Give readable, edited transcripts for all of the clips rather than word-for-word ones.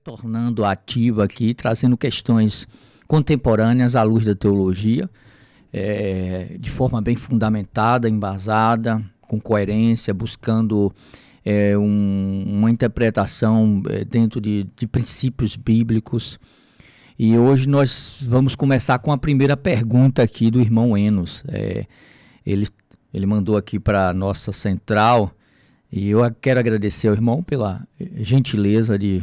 tornando ativa aqui, trazendo questões contemporâneas à luz da teologia, de forma bem fundamentada, embasada, com coerência, buscando uma interpretação dentro de princípios bíblicos. E hoje nós vamos começar com a primeira pergunta aqui do irmão Enos. Ele mandou aqui para a nossa central, e eu quero agradecer ao irmão pela gentileza de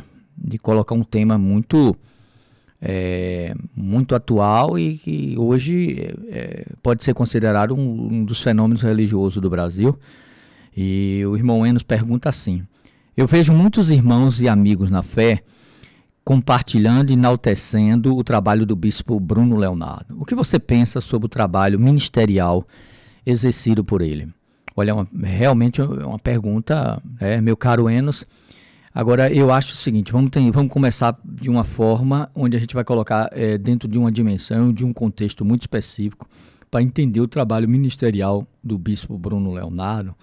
colocar um tema muito atual e que hoje pode ser considerado um dos fenômenos religiosos do Brasil. E o irmão Enos pergunta assim: eu vejo muitos irmãos e amigos na fé compartilhando e enaltecendo o trabalho do bispo Bruno Leonardo. O que você pensa sobre o trabalho ministerial exercido por ele? Olha, realmente é uma pergunta, meu caro Enos. Agora, eu acho o seguinte, vamos começar de uma forma onde a gente vai colocar dentro de uma dimensão, de um contexto muito específico, para entender o trabalho ministerial do bispo Bruno Leonardo.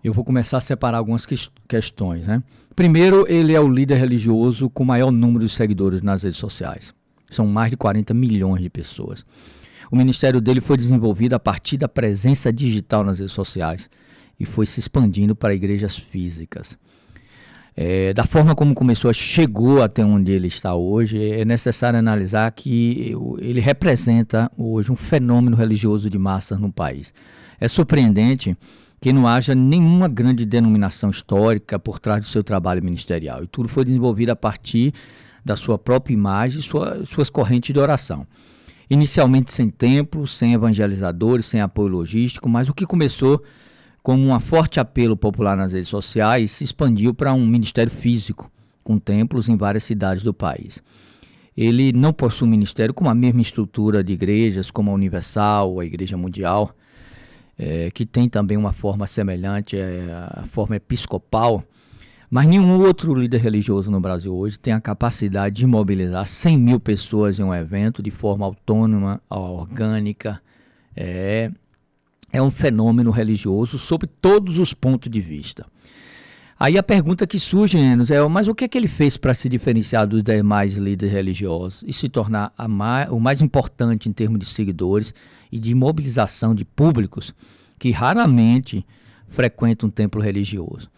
Eu vou começar a separar algumas questões, né? Primeiro, ele é o líder religioso com o maior número de seguidores nas redes sociais. São mais de 40 milhões de pessoas. O ministério dele foi desenvolvido a partir da presença digital nas redes sociais e foi se expandindo para igrejas físicas. Da forma como chegou até onde ele está hoje, é necessário analisar que ele representa hoje um fenômeno religioso de massas no país. É surpreendente que não haja nenhuma grande denominação histórica por trás do seu trabalho ministerial. E tudo foi desenvolvido a partir da sua própria imagem e suas correntes de oração. Inicialmente sem templo, sem evangelizadores, sem apoio logístico, mas o que começou como um forte apelo popular nas redes sociais se expandiu para um ministério físico, com templos em várias cidades do país. Ele não possui um ministério com a mesma estrutura de igrejas como a Universal, a Igreja Mundial, que tem também uma forma semelhante à forma episcopal, mas nenhum outro líder religioso no Brasil hoje tem a capacidade de mobilizar 100 mil pessoas em um evento de forma autônoma, orgânica. É um fenômeno religioso sob todos os pontos de vista. Aí a pergunta que surge, Enos, mas o que é que ele fez para se diferenciar dos demais líderes religiosos e se tornar o mais importante em termos de seguidores e de mobilização de públicos que raramente frequentam um templo religioso?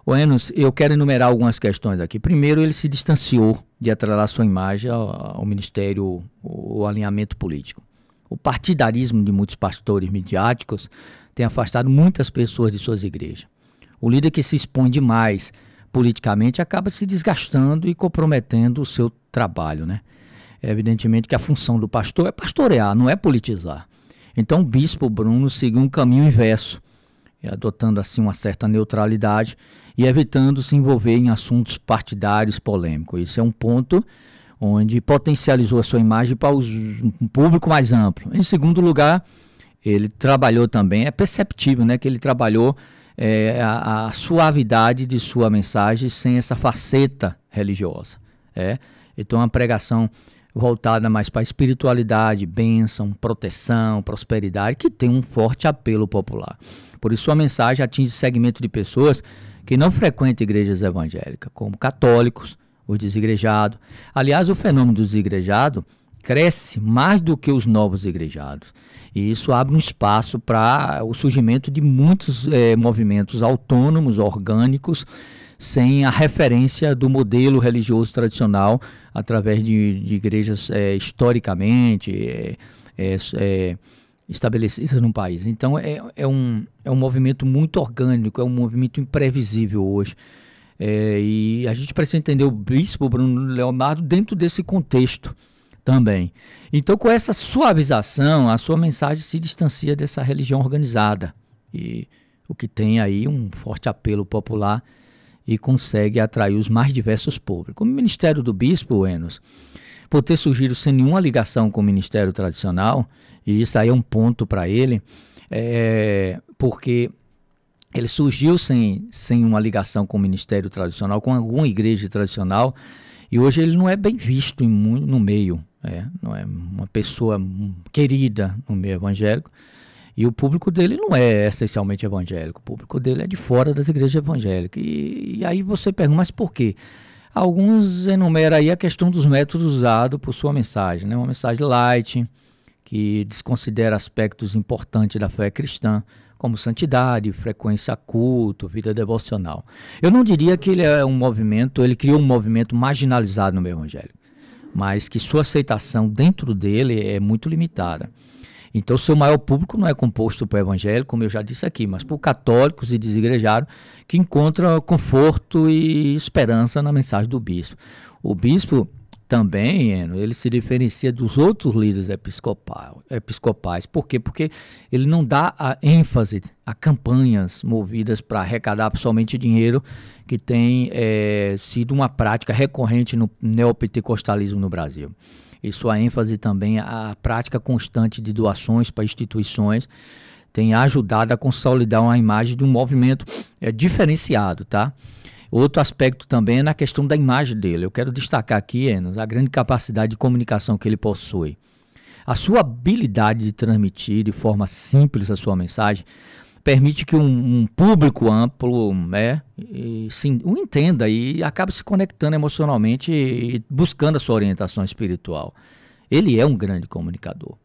Enos, eu quero enumerar algumas questões aqui. Primeiro, ele se distanciou de atrelar sua imagem ao ministério, o alinhamento político. O partidarismo de muitos pastores midiáticos tem afastado muitas pessoas de suas igrejas. O líder que se expõe demais politicamente acaba se desgastando e comprometendo o seu trabalho, né? Evidentemente que a função do pastor é pastorear, não é politizar. Então o bispo Bruno seguiu um caminho inverso, adotando assim uma certa neutralidade e evitando se envolver em assuntos partidários polêmicos. Isso é um ponto onde potencializou a sua imagem para um público mais amplo. Em segundo lugar, ele trabalhou também, é perceptível, né, que ele trabalhou a suavidade de sua mensagem sem essa faceta religiosa. Então, uma pregação voltada mais para a espiritualidade, bênção, proteção, prosperidade, que tem um forte apelo popular. Por isso, sua mensagem atinge segmento de pessoas que não frequentam igrejas evangélicas, como católicos, os desigrejados. Aliás, o fenômeno do desigrejado cresce mais do que os novos igrejados. E isso abre um espaço para o surgimento de muitos movimentos autônomos, orgânicos, sem a referência do modelo religioso tradicional, através de igrejas historicamente estabelecidas no país. Então, é um movimento muito orgânico, é um movimento imprevisível hoje. E a gente precisa entender o bispo Bruno Leonardo dentro desse contexto também. Então, com essa suavização, a sua mensagem se distancia dessa religião organizada, e o que tem aí um forte apelo popular e consegue atrair os mais diversos públicos. O ministério do bispo, Enos, por ter surgido sem nenhuma ligação com o ministério tradicional, e isso aí é um ponto para ele, porque ele surgiu sem uma ligação com o ministério tradicional, com alguma igreja tradicional, e hoje ele não é bem visto no meio, não é uma pessoa querida no meio evangélico, e o público dele não é essencialmente evangélico, o público dele é de fora das igrejas evangélicas. E aí você pergunta, mas por quê? Alguns enumeram aí a questão dos métodos usados por sua mensagem, né? Uma mensagem light, que desconsidera aspectos importantes da fé cristã, como santidade, frequência a culto, vida devocional. Eu não diria que ele criou um movimento marginalizado no meio evangélico, mas que sua aceitação dentro dele é muito limitada. Então, o seu maior público não é composto por evangélicos, como eu já disse aqui, mas por católicos e desigrejados que encontram conforto e esperança na mensagem do bispo. O bispo também, ele se diferencia dos outros líderes episcopais. Por quê? Porque ele não dá a ênfase a campanhas movidas para arrecadar somente dinheiro, que tem sido uma prática recorrente no neopentecostalismo no Brasil. E sua ênfase também a prática constante de doações para instituições tem ajudado a consolidar uma imagem de um movimento diferenciado, tá? Outro aspecto também é na questão da imagem dele. Eu quero destacar aqui, Enos, a grande capacidade de comunicação que ele possui. A sua habilidade de transmitir de forma simples a sua mensagem permite que um público amplo o entenda e acabe se conectando emocionalmente e buscando a sua orientação espiritual. Ele é um grande comunicador,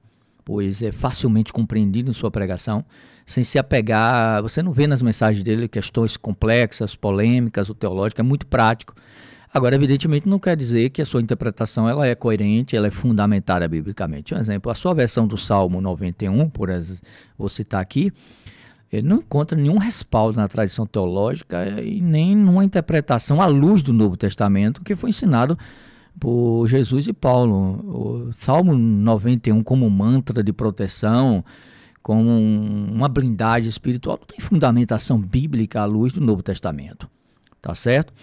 pois é facilmente compreendido em sua pregação, sem se apegar. Você não vê nas mensagens dele questões complexas, polêmicas ou teológicas, é muito prático. Agora, evidentemente, não quer dizer que a sua interpretação ela é coerente, ela é fundamentada biblicamente. Um exemplo, a sua versão do Salmo 91, vou citar aqui, ele não encontra nenhum respaldo na tradição teológica e nem numa interpretação à luz do Novo Testamento que foi ensinado por Jesus e Paulo. O Salmo 91 como mantra de proteção, como uma blindagem espiritual, não tem fundamentação bíblica à luz do Novo Testamento, tá certo?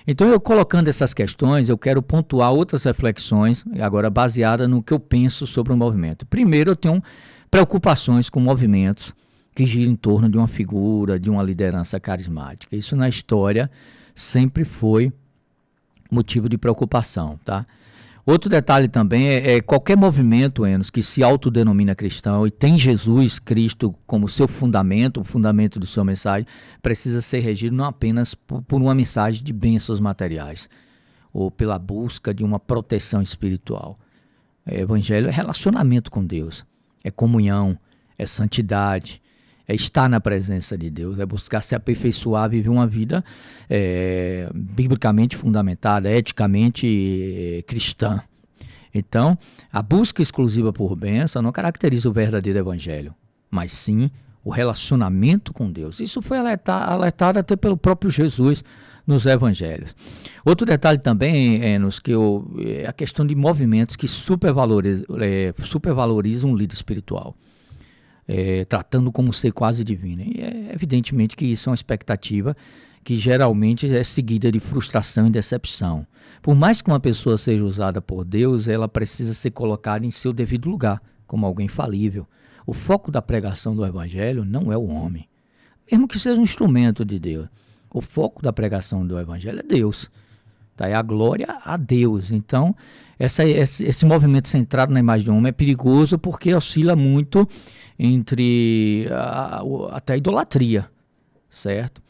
Então, eu colocando essas questões, eu quero pontuar outras reflexões, agora baseadas no que eu penso sobre o movimento. Primeiro, eu tenho preocupações com movimentos que gira em torno de uma figura, de uma liderança carismática. Isso na história sempre foi motivo de preocupação, tá? Outro detalhe também é qualquer movimento, Enos, que se autodenomina cristão e tem Jesus Cristo como seu fundamento, o fundamento de sua mensagem, precisa ser regido não apenas por uma mensagem de bênçãos materiais ou pela busca de uma proteção espiritual. Evangelho é relacionamento com Deus, é comunhão, é santidade, é estar na presença de Deus, é buscar se aperfeiçoar, viver uma vida biblicamente fundamentada, eticamente cristã. Então, a busca exclusiva por bênção não caracteriza o verdadeiro evangelho, mas sim o relacionamento com Deus. Isso foi alertado até pelo próprio Jesus nos evangelhos. Outro detalhe também, Enos, é a questão de movimentos que supervalorizam o líder espiritual. Tratando como ser quase divino. E evidentemente que isso é uma expectativa que geralmente é seguida de frustração e decepção. Por mais que uma pessoa seja usada por Deus, ela precisa ser colocada em seu devido lugar, como alguém falível. O foco da pregação do Evangelho não é o homem, mesmo que seja um instrumento de Deus. O foco da pregação do Evangelho é Deus. Tá? É a glória a Deus. Então, esse movimento centrado na imagem do homem é perigoso porque oscila muito entre até a idolatria, certo?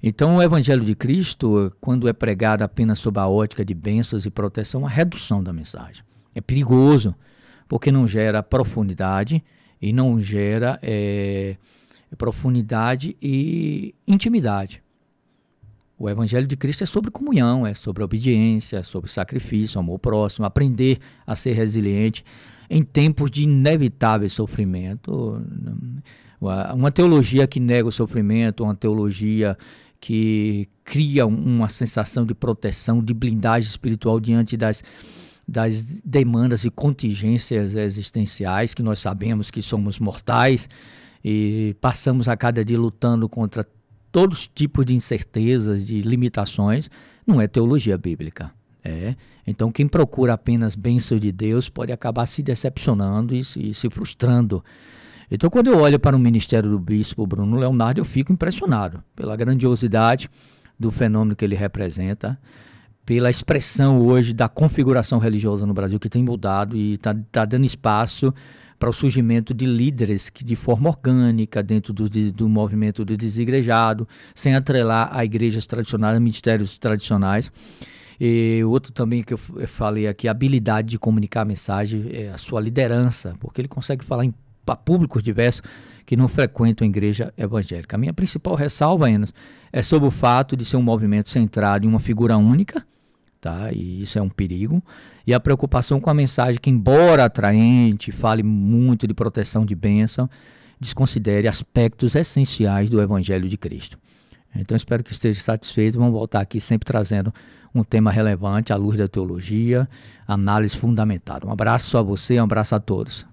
Então, o Evangelho de Cristo, quando é pregado apenas sob a ótica de bênçãos e proteção, é uma redução da mensagem. É perigoso, porque não gera profundidade e não gera profundidade e intimidade. O Evangelho de Cristo é sobre comunhão, é sobre obediência, é sobre sacrifício, amor próximo, aprender a ser resiliente em tempos de inevitável sofrimento. Uma teologia que nega o sofrimento, uma teologia que cria uma sensação de proteção, de blindagem espiritual diante das demandas e contingências existenciais, que nós sabemos que somos mortais e passamos a cada dia lutando contra todos os tipos de incertezas, de limitações, não é teologia bíblica. Então, quem procura apenas bênção de Deus pode acabar se decepcionando e se frustrando. Então, quando eu olho para o ministério do bispo Bruno Leonardo, eu fico impressionado pela grandiosidade do fenômeno que ele representa, pela expressão hoje da configuração religiosa no Brasil, que tem mudado e está dando espaço para o surgimento de líderes que, de forma orgânica, dentro do movimento do desigrejado, sem atrelar a igrejas tradicionais, a ministérios tradicionais. E outro também que eu falei aqui, a habilidade de comunicar a mensagem, a sua liderança, porque ele consegue falar para públicos diversos que não frequentam a igreja evangélica. A minha principal ressalva, Enos, é sobre o fato de ser um movimento centrado em uma figura única, tá? E isso é um perigo. E a preocupação com a mensagem que, embora atraente, fale muito de proteção de bênção, desconsidere aspectos essenciais do Evangelho de Cristo. Então, espero que esteja satisfeito. Vamos voltar aqui sempre trazendo um tema relevante à luz da teologia, análise fundamentada. Um abraço a você, um abraço a todos.